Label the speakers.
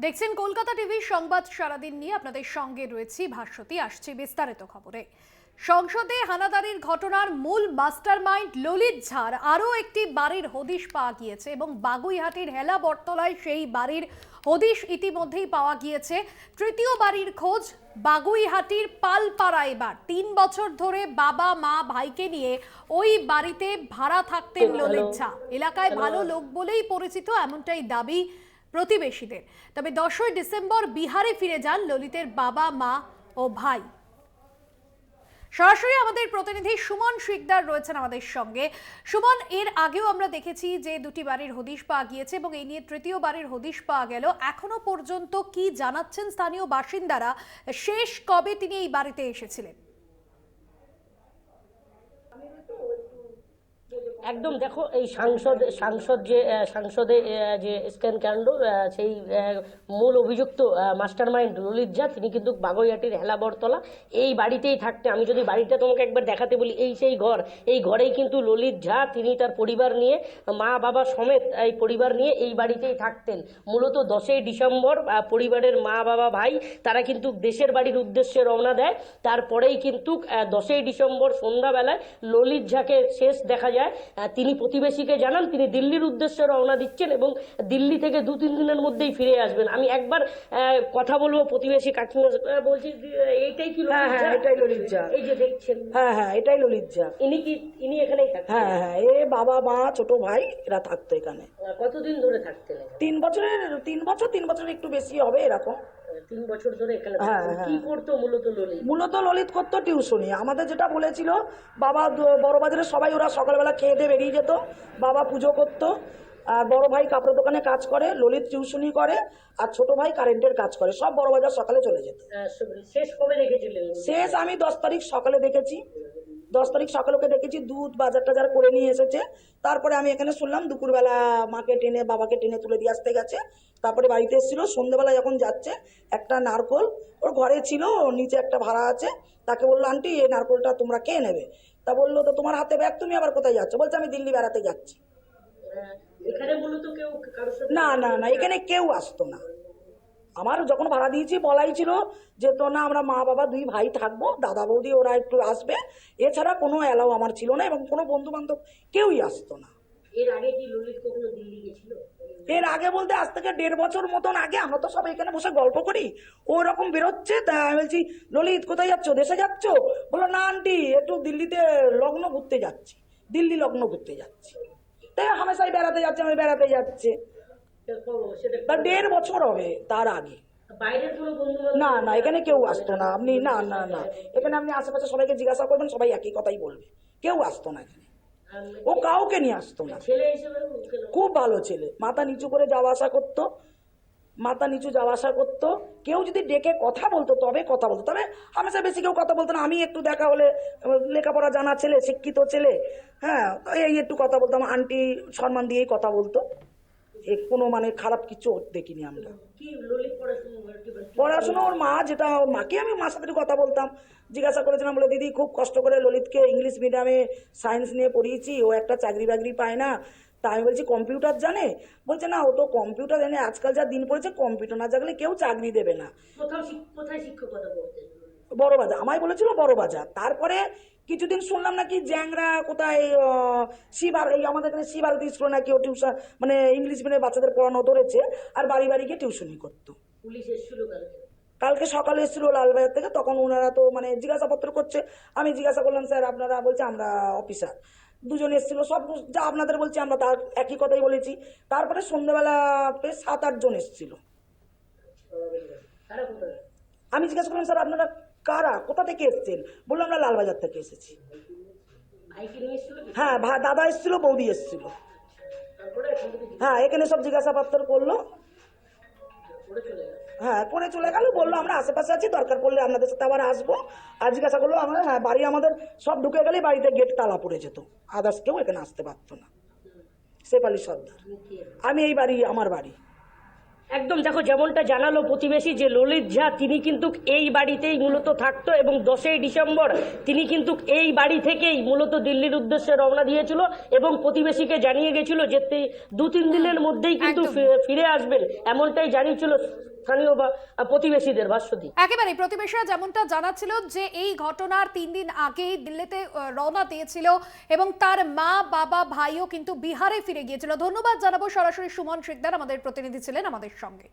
Speaker 1: দেখছেন কলকাতা টিভির সংবাদ সারাদিন নিয়ে আপনাদের সঙ্গে রয়েছি ভাস্বতী। আসছে বিস্তারিত খবরে। সংসদে হানাদারির ঘটনার মূল মাস্টারমাইন্ড ললিত ঝাড় আরও একটি বাড়ির হদিশ পাওয়া গিয়েছে এবং বাগুইহাটির হেলা বটতলায় সেই বাড়ির হদিশ ইতিমধ্যেই পাওয়া গিয়েছে। তৃতীয় বাড়ির খোঁজ বাগুইহাটির পালপাড়া। এবার ৩ বছর ধরে বাবা মা ভাইকে নিয়ে ওই বাড়িতে ভাড়া থাকতেন ললিত ঝা। এলাকায় ভালো লোক বলেই পরিচিত, এমনটাই দাবি প্রতিবেশীদের। তবে 10ই ডিসেম্বর বিহারে ফিরে যান ললিতের বাবা মা ও ভাই। সরাসরি আমাদের প্রতিনিধি সুমন শিকদার রয়েছেন আমাদের সঙ্গে। সুমন, এর আগেও আমরা দেখেছি যে দুটি বাড়ির হদিশ পাওয়া গিয়েছে এবং এই নিয়ে তৃতীয় বাড়ির হদিশ পাওয়া গেল। এখনো পর্যন্ত কি জানাচ্ছেন স্থানীয় বাসিন্দারা? শেষ কবে তিনি এই বাড়িতে এসেছিলেন?
Speaker 2: একদম দেখো, এই সাংসদে যে স্ক্যান কাণ্ড, সেই মূল অভিযুক্ত মাস্টার মাইন্ড ললিত ঝা, তিনি কিন্তু বাগুইহাটির হেলাবরতলা এই বাড়িতেই থাকতেন। আমি যদি বাড়িটা তোমাকে একবার দেখাতে বলি, এই সেই ঘর, এই ঘরেই কিন্তু ললিত ঝা তিনি তার পরিবার নিয়ে, মা বাবা সমেত এই পরিবার নিয়ে এই বাড়িতেই থাকতেন। মূলত 10ই ডিসেম্বর পরিবারের মা বাবা ভাই তারা কিন্তু দেশের বাড়ির উদ্দেশ্যে রওনা দেয়। তারপরেই কিন্তু 10ই ডিসেম্বর সন্ধ্যাবেলায় ললিত ঝাকে শেষ দেখা যায়। তিনি প্রতিবেশীকে জানান তিনি দিল্লির উদ্দেশ্যে রওনা দিচ্ছেন এবং দিল্লি থেকে 2-3 দিনের মধ্যেই ফিরে আসবেন। আমি একবার কথা বলবো প্রতিবেশী কাকিমা। বলছি, এইটাই কি?
Speaker 3: হ্যাঁ, এটাই ললিত ঝা।
Speaker 2: এই যে দেখছেন,
Speaker 3: হ্যাঁ, এটাই ললিত ঝা।
Speaker 2: ইনি এখানেই থাকতেন?
Speaker 3: হ্যাঁ, এ বাবা মা ছোট ভাই এরা থাকতো এখানে।
Speaker 2: কতদিন ধরে থাকতেন?
Speaker 3: 3 বছরের একটু বেশি হবে এরকম।
Speaker 2: 3 বছর ধরে এখানে। কি করতো
Speaker 3: মূলত ললিত করতো টিউশনি। আমাদের যেটা বলেছিল, বাবা বড় বাজারে সবাই ওরা সকালবেলা খেয়ে দিয়ে বেরিয়ে যেত, বাবা পুজো করতো, আর বড় ভাই কাপড়ের দোকানে কাজ করে, ললিত টিউশনি করে, আর ছোট ভাই কারেন্টের কাজ করে। সব বড় বাজার সকালে চলে যেত।
Speaker 2: শেষ কবে দেখেছিলেন?
Speaker 3: শেষ আমি 10 তারিখ সকালে দেখেছি। 10 তারিখ সকালে ওকে দেখেছি, দুধ বাজার টাজার করে নিয়ে এসেছে। তারপরে আমি এখানে শুনলাম দুপুরবেলা মাকে টেনে বাবাকে টেনে তুলে দিয়ে আসতে গেছে। তারপরে বাড়িতে এসেছিল। সন্ধ্যেবেলা যখন যাচ্ছে, একটা নারকোল ওর ঘরে ছিল, ওর নিচে একটা ভাড়া আছে, তাকে বললো, আন্টি এই নারকোলটা তোমরা কে নেবে? তা বললো, তো তোমার হাতে ব্যাগ, তুমি আবার কোথায় যাচ্ছ? বলছে, আমি দিল্লি বেড়াতে যাচ্ছি।
Speaker 2: এখানে মূলত কেউ কারোর সাথে?
Speaker 3: না, এখানে কেউ আসতো না। আমার যখন ভাড়া দিয়েছি বলাই ছিল যে, তো না, আমরা মা বাবা 2 ভাই থাকবো, দাদা বৌদি ওরা একটু আসবে, এছাড়া কোনো অ্যালাউ আমার ছিল না, এবং কোনো বন্ধু বান্ধব কেউই আসতো না।
Speaker 2: এর আগে কি ললিত কখনো দিল্লি গেছিল?
Speaker 3: এর আগে বলতে আজ থেকে 1.5 বছর মতন আগে। আমরা তো সবাই এখানে বসে গল্প করি, ওই রকম বেরোচ্ছে। তা আমি বলছি, ললিত কোথায় যাচ্ছ, দেশে যাচ্ছ? বললো, না আন্টি, একটু দিল্লিতে লগ্ন ঘুরতে যাচ্ছি, দিল্লি লগ্ন ঘুরতে যাচ্ছি। তাই হামেশাই বেড়াতে যাচ্ছে, আমি বেড়াতে যাচ্ছে। তা 1.5 বছর হবে। তার আগে
Speaker 2: বাইরের কোনো বন্ধু?
Speaker 3: না, এখানে কেউ আসতো না। আপনি না, এখানে আপনি আশেপাশে সবাইকে জিজ্ঞাসা করবেন, সবাই একই কথাই বলবে, কেউ আসতো না এখানে। ও কাউকে নিয়ে আসতো না।
Speaker 2: ছেলে হিসেবে
Speaker 3: খুব ভালো ছেলে, মাথা নিচু করে যাওয়া আসা করতো, কেউ যদি ডেকে কথা বলতো তবে কথা বলতো, তবে হামেশা বেশি কেউ কথা বলতো না। আমি একটু দেখা হলে, লেখাপড়া জানা ছেলে, শিক্ষিত ছেলে, হ্যাঁ, এই একটু কথা বলতাম, আন্টি সম্মান দিয়েই কথা বলতো। কোনো মানে খারাপ কিছু দেখিনি আমরা। পড়াশোনা ওর মা, যেটা ওর মাকে, আমি মার সাথে কথা বলতাম, জিজ্ঞাসা করেছিলাম, বলে, দিদি খুব কষ্ট করে ললিতকে ইংলিশ মিডিয়ামে সায়েন্স নিয়ে পড়িয়েছি, ও একটা চাকরি বাকরি পায় না। তা আমি বলছি, কম্পিউটার জানে? বলছে, না, ও তো কম্পিউটার জানে, আজকাল যা দিন পড়েছে কম্পিউটার না জানলে কেউ চাকরি দেবে না।
Speaker 2: কোথায় শিক্ষকতা করতেন?
Speaker 3: বড় বাজার, আমায় বলেছিল বড় বাজার। তারপরে কিছুদিন শুনলাম নাকি জ্যাংরা কোথায়, এই আমাদের এখানে শিবারতী স্কুলে নাকি ও টিউশন, মানে ইংলিশ মিডিয়ামে বাচ্চাদের পড়ানো ধরেছে, আর বাড়ি বাড়ি গিয়ে টিউশনই করতো।
Speaker 2: পুলিশ এসেছিল
Speaker 3: কালকে সকালে এসেছিল লালবাজার থেকে। তখন ওনারা তো মানে জিজ্ঞাসাপত্র করছে। আমি জিজ্ঞাসা করলাম, স্যার আপনারা? বলছে, আমরা অফিসার। দুজন এসেছিল, সব যা আপনাদের বলছি আমরা তার একই কথাই বলেছি। তারপরে সন্ধ্যাবেলা 7-8 জন এসেছিল। আমি জিজ্ঞাসা করলাম, স্যার আপনারা কারা, কোথা থেকে এসেছেন? বললো, আমরা লালবাজার থেকে এসেছি। হ্যাঁ, দাদা এসেছিল, বৌদি এসেছিল। হ্যাঁ, এখানে সব জিজ্ঞাসাপত্র করলো। হ্যাঁ, করে চলে গেল। বললো, আমরা আশেপাশে আছি, দরকার পড়লে আপনাদের সাথে আবার আসবো। আর জিজ্ঞাসা করলো আমরা, হ্যাঁ, বাড়ি আমাদের সব ঢুকে গেলে বাড়িতে গেট তালা পড়ে যেত, আদার্স কেউ এখানে আসতে পারতো না। শেফালি সর্দার। আমি এই বাড়ি, আমার বাড়ি।
Speaker 2: একদম, দেখো যেমনটা জানালো প্রতিবেশী যে ললিত ঝা তিনি কিন্তু এই বাড়িতেই মূলত থাকতো এবং 10ই ডিসেম্বর তিনি কিন্তু এই বাড়ি থেকেই মূলত দিল্লির উদ্দেশ্যে রওনা দিয়েছিল এবং প্রতিবেশীকে জানিয়ে গেছিল যে 2-3 দিনের মধ্যেই কিন্তু
Speaker 1: একদম।
Speaker 2: ফিরে আসবেন, এমনটাই জানিয়েছিল স্থানীয় বা প্রতিবেশীদের। ভাস্বতী,
Speaker 1: একেবারে প্রতিবেশীরা যেমনটা জানাচ্ছিল যে এই ঘটনার 3 দিন আগেই দিল্লিতে রওনা দিয়েছিল এবং তার মা বাবা ভাইও কিন্তু বিহারে ফিরে গিয়েছিল। ধন্যবাদ জানাবো সরাসরি সুমন শিকদার আমাদের প্রতিনিধি ছিলেন আমাদের সঙ্গে।